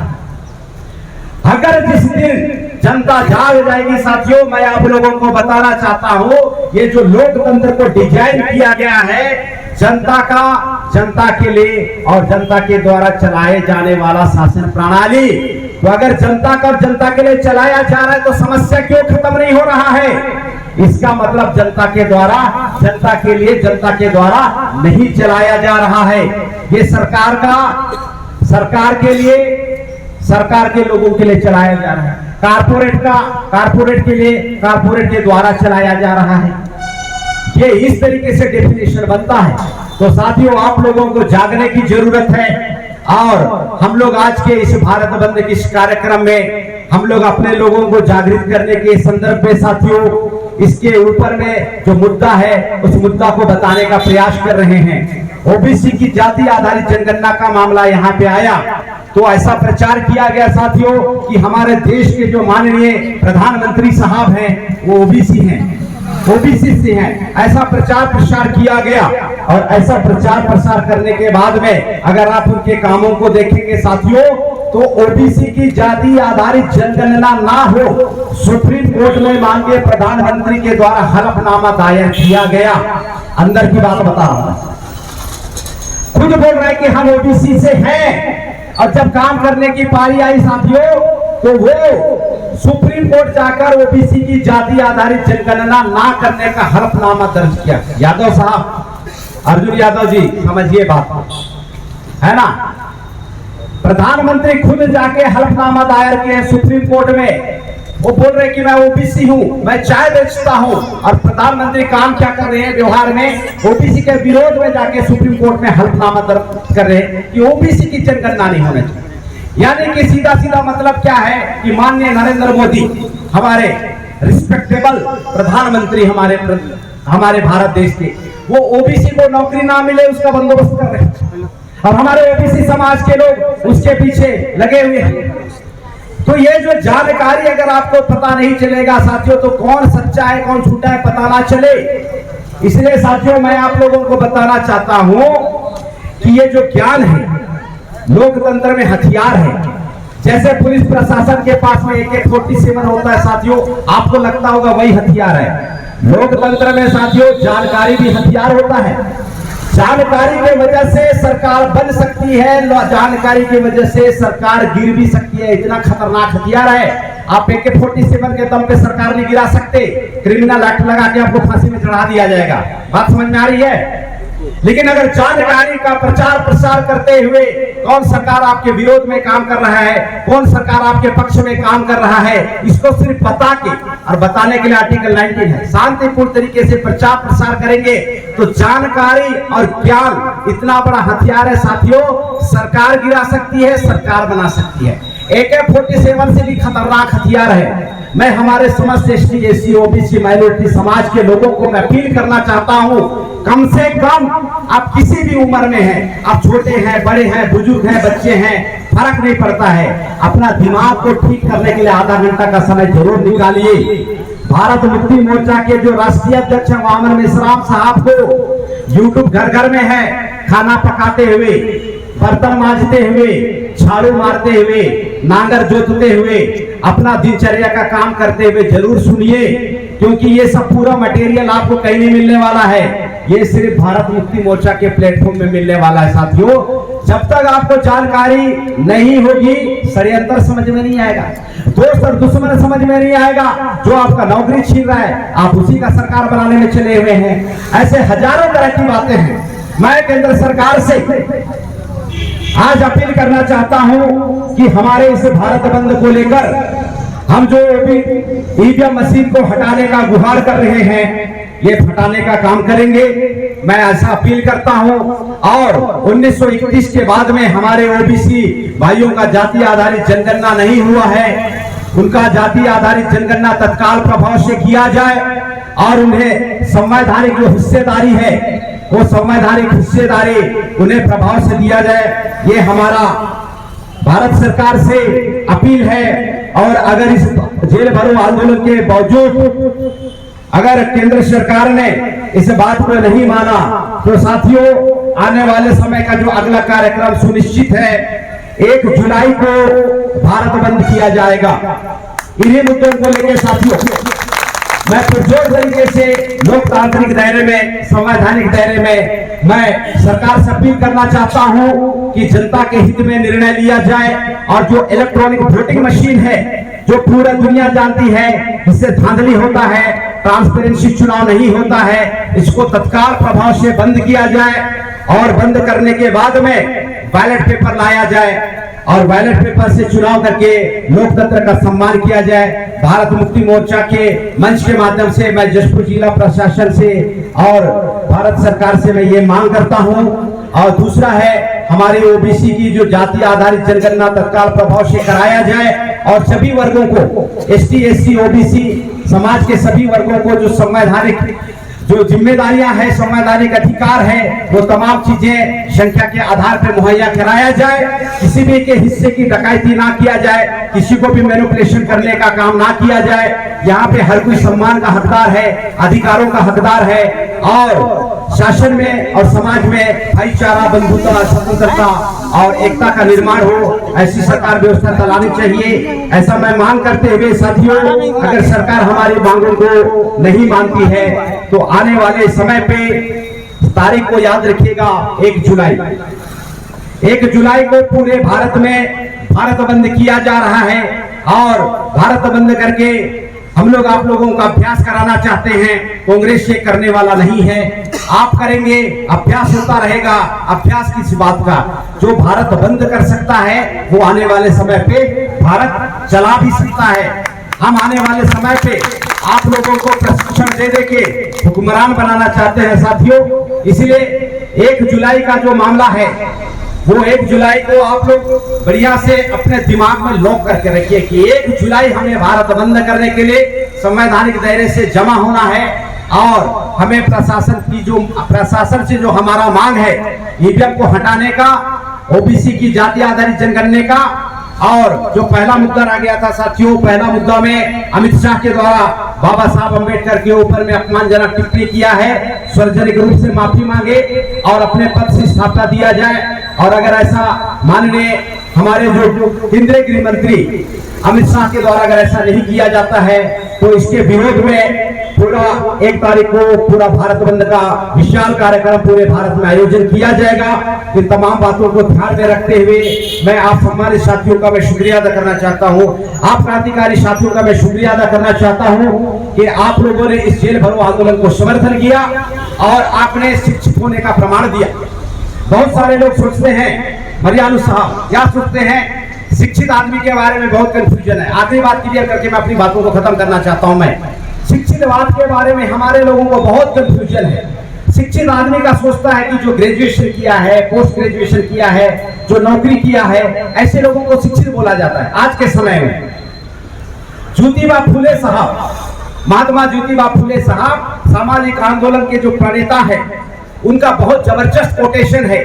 अगर जिस दिन जनता जाग जाएगी साथियों, मैं आप लोगों को बताना चाहता हूं, ये जो लोकतंत्र को डिजाइन किया गया है जनता के लिए और जनता के द्वारा चलाए जाने वाला शासन प्रणाली, तो अगर जनता के लिए चलाया जा रहा है तो समस्या क्यों खत्म नहीं हो रहा है? इसका मतलब जनता के द्वारा, जनता के लिए, जनता के द्वारा नहीं चलाया जा रहा है। ये सरकार के लिए, सरकार के लोगों के लिए चलाया जा रहा है, कारपोरेट के लिए, कारपोरेट के द्वारा चलाया जा रहा है। ये इस तरीके से डेफिनेशन बनता है। तो साथियों आप लोगों को जागने की जरूरत है और हम लोग आज के इस भारत बंद के इस कार्यक्रम में हम लोग अपने लोगों को जागृत करने के संदर्भ में साथियों इसके ऊपर में जो मुद्दा है उस मुद्दा को बताने का प्रयास कर रहे हैं। ओबीसी की जाति आधारित जनगणना का मामला यहाँ पे आया तो ऐसा प्रचार किया गया साथियों कि हमारे देश के जो माननीय प्रधानमंत्री साहब हैं वो ओबीसी हैं। ओबीसी से हैं, ऐसा प्रचार प्रसार किया गया। और ऐसा प्रचार प्रसार करने के बाद में अगर आप उनके कामों को देखेंगे साथियों, तो ओबीसी की जाति आधारित जनगणना ना हो, सुप्रीम कोर्ट में माननीय प्रधानमंत्री के द्वारा हलफनामा दायर किया गया। अंदर की बात बता रहा हूं, खुद बोल रहे कि हम ओबीसी से हैं, और जब काम करने की पारी आई साथियों, तो वो सुप्रीम कोर्ट जाकर ओबीसी की जाति आधारित जनगणना ना करने का हलफनामा दर्ज किया। यादव साहब, अर्जुन यादव जी, समझिए बात है ना। प्रधानमंत्री खुद जाके हलफनामा दायर किए सुप्रीम कोर्ट में। वो बोल रहे कि मैं ओबीसी हूं, मैं चाय बेचता हूं, और प्रधानमंत्री काम क्या कर रहे हैं व्यवहार में, ओबीसी के विरोध में जाके सुप्रीम कोर्ट में हलफनामा दर्ज कर रहे हैं कि ओबीसी की जनगणना नहीं होनी चाहिए। यानी कि सीधा सीधा मतलब क्या है कि माननीय नरेंद्र मोदी, हमारे रिस्पेक्टेबल प्रधानमंत्री, हमारे भारत देश के, वो ओबीसी को नौकरी ना मिले उसका बंदोबस्त कर रहे हैं, और हमारे ओबीसी समाज के लोग उसके पीछे लगे हुए हैं। तो ये जो जानकारी अगर आपको पता नहीं चलेगा साथियों, तो कौन सच्चा है कौन झूठा है पता ना चले। इसलिए साथियों मैं आप लोगों को बताना चाहता हूं कि ये जो ज्ञान है लोकतंत्र में हथियार है। जैसे पुलिस प्रशासन के पास में AK-47 होता है साथियों, आपको लगता होगा वही हथियार है। लोकतंत्र में साथियों जानकारी भी हथियार होता है। जानकारी की वजह से सरकार बन सकती है, जानकारी की वजह से सरकार गिर भी सकती है। इतना खतरनाक हथियार है। आप AK-47 के दम पे सरकार नहीं गिरा सकते, क्रिमिनल एक्ट लगा के आपको फांसी में चढ़ा दिया जाएगा। बात समझ में आ रही है? लेकिन अगर जानकारी का प्रचार प्रसार करते हुए कौन सरकार आपके विरोध में काम कर रहा है, कौन सरकार आपके पक्ष में काम कर रहा है, इसको सिर्फ बता के, और बताने के लिए आर्टिकल 19 है, शांतिपूर्ण तरीके से प्रचार प्रसार करेंगे तो जानकारी और ज्ञान इतना बड़ा हथियार है साथियों, सरकार गिरा सकती है, सरकार बना सकती है। AK-47 से भी खतरनाक हथियार है। मैं हमारे समस्त ST SC OBC माइनॉरिटी समाज के लोगों को मैं अपील करना चाहता हूं, कम से कम आप किसी भी उम्र में हैं, आप छोटे हैं, बड़े हैं, बुजुर्ग हैं, बच्चे हैं, फर्क नहीं पड़ता है, अपना दिमाग को ठीक करने के लिए आधा घंटा का समय जरूर निकालिए। भारत मुक्ति मोर्चा के जो राष्ट्रीय अध्यक्ष हैं वामन मेश्राम साहब को यूट्यूब घर घर में है, खाना पकाते हुए, बर्तन मांजते हुए, झाड़ू मारते हुए, नांगर जोतते हुए, अपना दिनचर्या का काम करते हुए जरूर सुनिए, क्योंकि ये सब पूरा मटेरियल आपको कहीं नहीं मिलने वाला है। ये सिर्फ भारत मुक्ति मोर्चा के प्लेटफॉर्म में मिलने वाला है साथियों। जब तक आपको जानकारी नहीं होगी, षड्यंत्र समझ में नहीं आएगा, दोस्त और दुश्मन समझ में नहीं आएगा, जो आपका नौकरी छीन रहा है आप उसी का सरकार बनाने में चले हुए हैं। ऐसे हजारों तरह की बातें हैं। मैं केंद्र सरकार से आज अपील करना चाहता हूं कि हमारे इस भारत बंद को लेकर हम जो ईवीएम मशीन को हटाने का गुहार कर रहे हैं, ये हटाने का काम करेंगे। मैं ऐसा अपील करता हूं। और 1931 के बाद में हमारे ओबीसी भाइयों का जाति आधारित जनगणना नहीं हुआ है, उनका जाति आधारित जनगणना तत्काल प्रभाव से किया जाए, और उन्हें संवैधानिक जो हिस्सेदारी है वो संवैधानिक हिस्सेदारी उन्हें प्रभाव से दिया जाए। ये हमारा भारत सरकार से अपील है। और अगर इस जेल भरो आंदोलन के बावजूद अगर केंद्र सरकार ने इस बात को नहीं माना, तो साथियों आने वाले समय का जो अगला कार्यक्रम सुनिश्चित है, 1 जुलाई को भारत बंद किया जाएगा। इन्हीं मुद्दों को लेकर साथियों मैं पुरजोर तरीके से लोकतांत्रिक दायरे में, संवैधानिक दायरे में मैं सरकार से अपील करना चाहता हूं कि जनता के हित में निर्णय लिया जाए। और जो इलेक्ट्रॉनिक वोटिंग मशीन है, जो पूरा दुनिया जानती है इससे धांधली होता है, ट्रांसपेरेंसी चुनाव नहीं होता है, इसको तत्काल प्रभाव से बंद किया जाए। और बंद करने के बाद में बैलेट पेपर लाया जाए, और बैलेट पेपर से चुनाव करके लोकतंत्र का सम्मान किया जाए। भारत मुक्ति मोर्चा के मंच के माध्यम से मैं जशपुर जिला प्रशासन से और भारत सरकार से मैं ये मांग करता हूं। और दूसरा है, हमारे ओबीसी की जो जाति आधारित जनगणना तत्काल प्रभाव से कराया जाए, और सभी वर्गों को, ST SC OBC समाज के सभी वर्गों को जो संवैधानिक जो जिम्मेदारियां हैं, संवैधानिक अधिकार है, वो तमाम चीजें संख्या के आधार पर मुहैया कराया जाए। किसी भी के हिस्से की डकैती ना किया जाए, किसी को भी मैनिपुलेशन करने का काम ना किया जाए। यहाँ पे हर कोई सम्मान का हकदार है, अधिकारों का हकदार है और शासन में और समाज में भाईचारा, बंधुता, स्वतंत्रता और एकता का निर्माण हो, ऐसी सरकार व्यवस्था चलानी चाहिए। ऐसा मैं मांग करते हुए साथियों, अगर सरकार हमारी मांगों को नहीं मानती है तो आने वाले समय पे तारीख को याद रखिएगा, 1 जुलाई। 1 जुलाई को पूरे भारत में भारत बंद किया जा रहा है और भारत बंद करके हम लोग आप लोगों का अभ्यास कराना चाहते हैं। कांग्रेस ये करने वाला नहीं है, आप करेंगे, अभ्यास होता रहेगा। अभ्यास किस बात का? जो भारत बंद कर सकता है वो आने वाले समय पे भारत चला भी सकता है। हम आने वाले समय पे आप लोगों को प्रशिक्षण दे के हुक्मरान बनाना चाहते हैं साथियों। इसलिए 1 जुलाई का जो मामला है वो 1 जुलाई को आप लोग बढ़िया से अपने दिमाग में लॉक करके रखिए कि 1 जुलाई हमें भारत बंद करने के लिए संवैधानिक दायरे से जमा होना है और हमें प्रशासन से जो हमारा मांग है, ईवीएम को हटाने का, ओबीसी की जाति आधारित जनगणना का, और जो पहला मुद्दा रह गया था साथियों, पहला मुद्दा में अमित शाह के द्वारा बाबा साहब अम्बेडकर के ऊपर में अपमानजनक टिप्पणी किया है, सार्वजनिक रूप से माफी मांगे और अपने पद से इस्तीफा दिया जाए। और अगर ऐसा माननीय हमारे जो केंद्रीय गृह मंत्री अमित शाह के द्वारा अगर ऐसा नहीं किया जाता है तो इसके विरोध में पूरा 1 तारीख को पूरा भारत बंद का विशाल कार्यक्रम पूरे भारत में आयोजन किया जाएगा। इन तमाम बातों को ध्यान में रखते हुए मैं आप सम्मानित साथियों का मैं शुक्रिया अदा करना चाहता हूँ, आप क्रांतिकारी साथियों का मैं शुक्रिया अदा करना चाहता हूँ कि आप लोगों ने इस जेल भरो आंदोलन को समर्थन किया और आपने शिक्षित होने का प्रमाण दिया। बहुत सारे लोग सोचते हैं, मरियालू साहब क्या सोचते हैं, शिक्षित आदमी के बारे में बहुत कंफ्यूजन है। आखिरी बात क्लियर करके मैं अपनी बातों को खत्म करना चाहता हूं। मैं शिक्षितवाद के बारे में हमारे लोगों को बहुत कंफ्यूजन है। शिक्षित आदमी का सोचता है कि जो ग्रेजुएशन किया है, पोस्ट ग्रेजुएशन किया है, जो नौकरी किया है, ऐसे लोगों को शिक्षित बोला जाता है। आज के समय में ज्योतिबा फुले साहब, महात्मा ज्योतिबा फुले साहब सामाजिक आंदोलन के जो प्रणेता है, उनका बहुत जबरदस्त कोटेशन है।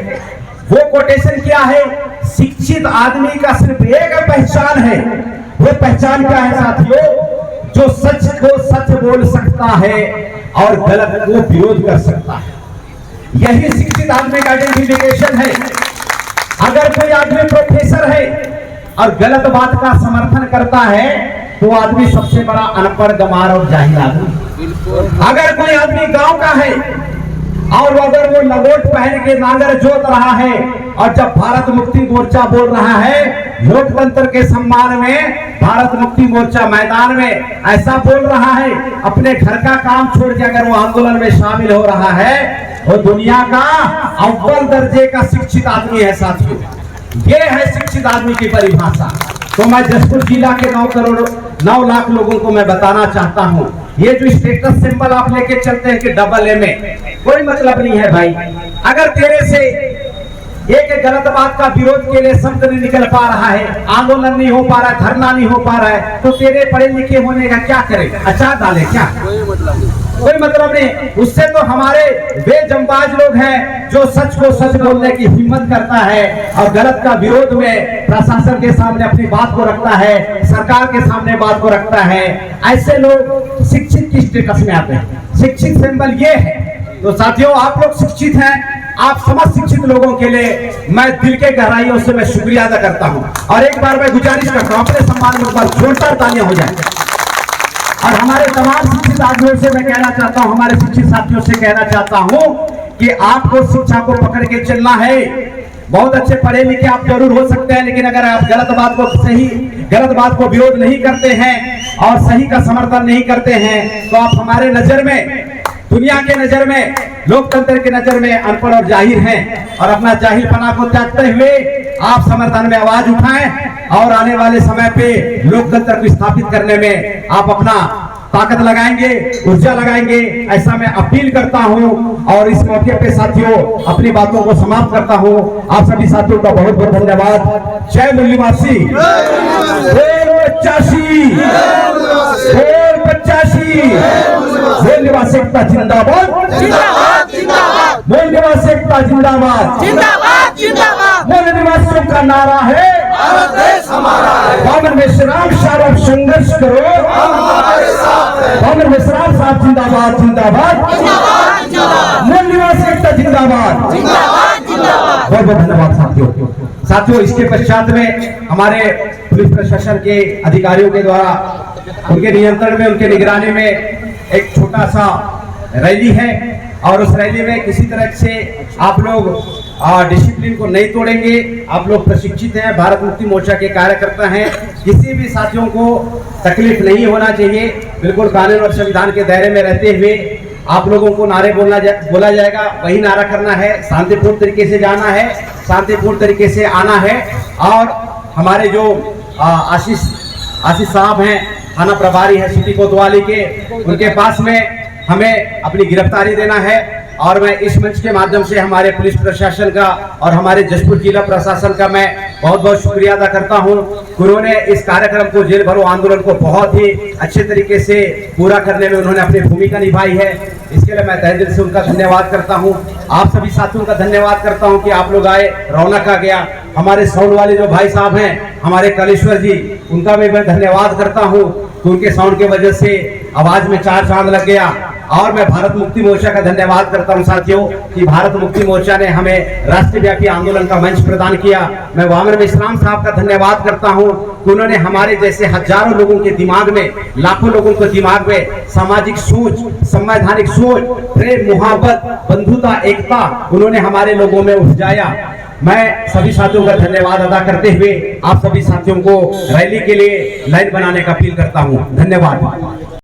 वो कोटेशन क्या है? शिक्षित आदमी का सिर्फ एक पहचान है, वो पहचान क्या है साथियों? जो सच को सच बोल सकता है और गलत को विरोध कर सकता है। यही शिक्षित आदमी का आइडेंटिफिकेशन है। अगर कोई आदमी प्रोफेसर है और गलत बात का समर्थन करता है तो आदमी सबसे बड़ा अनपढ़, गंवार और जाहिल आदमी। अगर कोई आदमी गांव का है और अगर वो लंगोट पहन के नांगर जोत रहा है और जब भारत मुक्ति मोर्चा बोल रहा है लोकतंत्र के सम्मान में, भारत मुक्ति मोर्चा मैदान में ऐसा बोल रहा है, अपने घर का काम छोड़ के अगर वो आंदोलन में शामिल हो रहा है, वो दुनिया का अव्वल दर्जे का शिक्षित आदमी है साथियों। ये है शिक्षित आदमी की परिभाषा। तो मैं जसपुर जिला के 9 लाख लोगों को मैं बताना चाहता हूँ, ये जो स्टेटस सिंबल आप लेके चलते हैं कि डबल ए में, कोई मतलब नहीं है भाई। अगर तेरे से एक गलत बात का विरोध के लिए शब्द नहीं निकल पा रहा है, आंदोलन नहीं हो पा रहा है, धरना नहीं हो पा रहा है, तो तेरे पढ़े लिखे होने का क्या करे? अचार डाले क्या? कोई मतलब नहीं। उससे तो हमारे वे जंबाज लोग हैं जो सच को सच बोलने की हिम्मत करता है और गलत का विरोध में प्रशासन के सामने अपनी बात को रखता है, सरकार के सामने बात को रखता है। ऐसे लोग शिक्षित की स्टेटस में आते हैं। शिक्षित सिंबल ये है। तो साथियों, आप लोग शिक्षित हैं, आप समस्त शिक्षित लोगों के लिए मैं दिल के गहराइयों से मैं शुक्रिया अदा करता हूं। और एक बार मैं गुजारिश करता हूं, अपने सम्मान में एक बार जोरदार तालियां हो जाए। और हमारे तमाम शिक्षित आदमियों से मैं कहना चाहता हूं, हमारे शिक्षित साथियों से कहना चाहता हूं कि आपको शिक्षा को पकड़ के चलना है। बहुत अच्छे पढ़े लिखे आप जरूर हो सकते हैं, लेकिन अगर आप गलत बात को विरोध नहीं करते हैं और सही का समर्थन नहीं करते हैं तो आप हमारे नजर में, दुनिया के नजर में, लोकतंत्र के नजर में अनपढ़ और जाहिर हैं। और अपना जाहिलपना को त्यागते हुए आप समर्थन में आवाज उठाएं और आने वाले समय पे लोकतंत्र को स्थापित करने में आप अपना ताकत लगाएंगे, ऊर्जा लगाएंगे, ऐसा मैं अपील करता हूं। और इस मौके पे साथियों अपनी बातों को समाप्त करता हूं। आप सभी साथियों का बहुत बहुत धन्यवाद। जय मूल्यवासी, जय 85, जय 85, जय निवासी। एकता जिंदाबाद, जिंदाबाद जिंदाबाद मूल निवासी एकता जिंदाबाद, जिंदाबाद जिंदाबाद। मूल निवासियों का नारा है भारत देश हमारा है, बामन मिश्राम साहब संघर्ष करो, हम हमारे साथ हैं। बामन मिश्राम साहब जिंदाबाद जिंदाबाद, जिंदाबाद जिंदाबाद मूल निवासी एकता जिंदाबाद। जिंदाबाद जिंदाबाद। बहुत बहुत धन्यवाद साथियों। इसके पश्चात में हमारे पुलिस प्रशासन के अधिकारियों के द्वारा उनके नियंत्रण में, उनके निगरानी में एक छोटा सा रैली है और उस रैली में किसी तरह से आप लोग डिसिप्लिन को नहीं तोड़ेंगे। आप लोग प्रशिक्षित हैं, भारत मुक्ति मोर्चा के कार्यकर्ता हैं, किसी भी साथियों को तकलीफ नहीं होना चाहिए। बिल्कुल कानून और संविधान के दायरे में रहते हुए आप लोगों को नारे बोला जाएगा, वही नारा करना है, शांतिपूर्ण तरीके से जाना है, शांतिपूर्ण तरीके से आना है। और हमारे जो आशीष साहब हैं, थाना प्रभारी है सिटी कोतवाली के, उनके पास में हमें अपनी गिरफ्तारी देना है। और मैं इस मंच के माध्यम से हमारे पुलिस प्रशासन का और हमारे जशपुर जिला प्रशासन का मैं बहुत बहुत शुक्रिया अदा करता हूं। उन्होंने इस कार्यक्रम को, जेल भरो आंदोलन को बहुत ही अच्छे तरीके से पूरा करने में उन्होंने अपनी भूमिका निभाई है। इसके लिए मैं तहे दिल से उनका धन्यवाद करता हूं। आप सभी साथियों का धन्यवाद करता हूं कि आप लोग आए, रौनक आ गया। हमारे साउंड वाले जो भाई साहब हैं, हमारे कलेश्वर जी, उनका भी मैं धन्यवाद करता हूं कि उनके साउंड की वजह से आवाज में चार चांद लग गया। और मैं भारत मुक्ति मोर्चा का धन्यवाद करता हूं साथियों कि भारत मुक्ति मोर्चा ने हमें राष्ट्रव्यापी आंदोलन का मंच प्रदान किया। मैं वामन मिश्राम साहब का धन्यवाद करता हूं कि उन्होंने हमारे जैसे हजारों लोगों के दिमाग में, लाखों लोगों के दिमाग में सामाजिक सोच, संवैधानिक सोच, प्रेम, मोहब्बत, बंधुता, एकता उन्होंने हमारे लोगों में उपजाया। मैं सभी साथियों का धन्यवाद अदा करते हुए आप सभी साथियों को रैली के लिए लाइन बनाने का अपील करता हूं। धन्यवाद।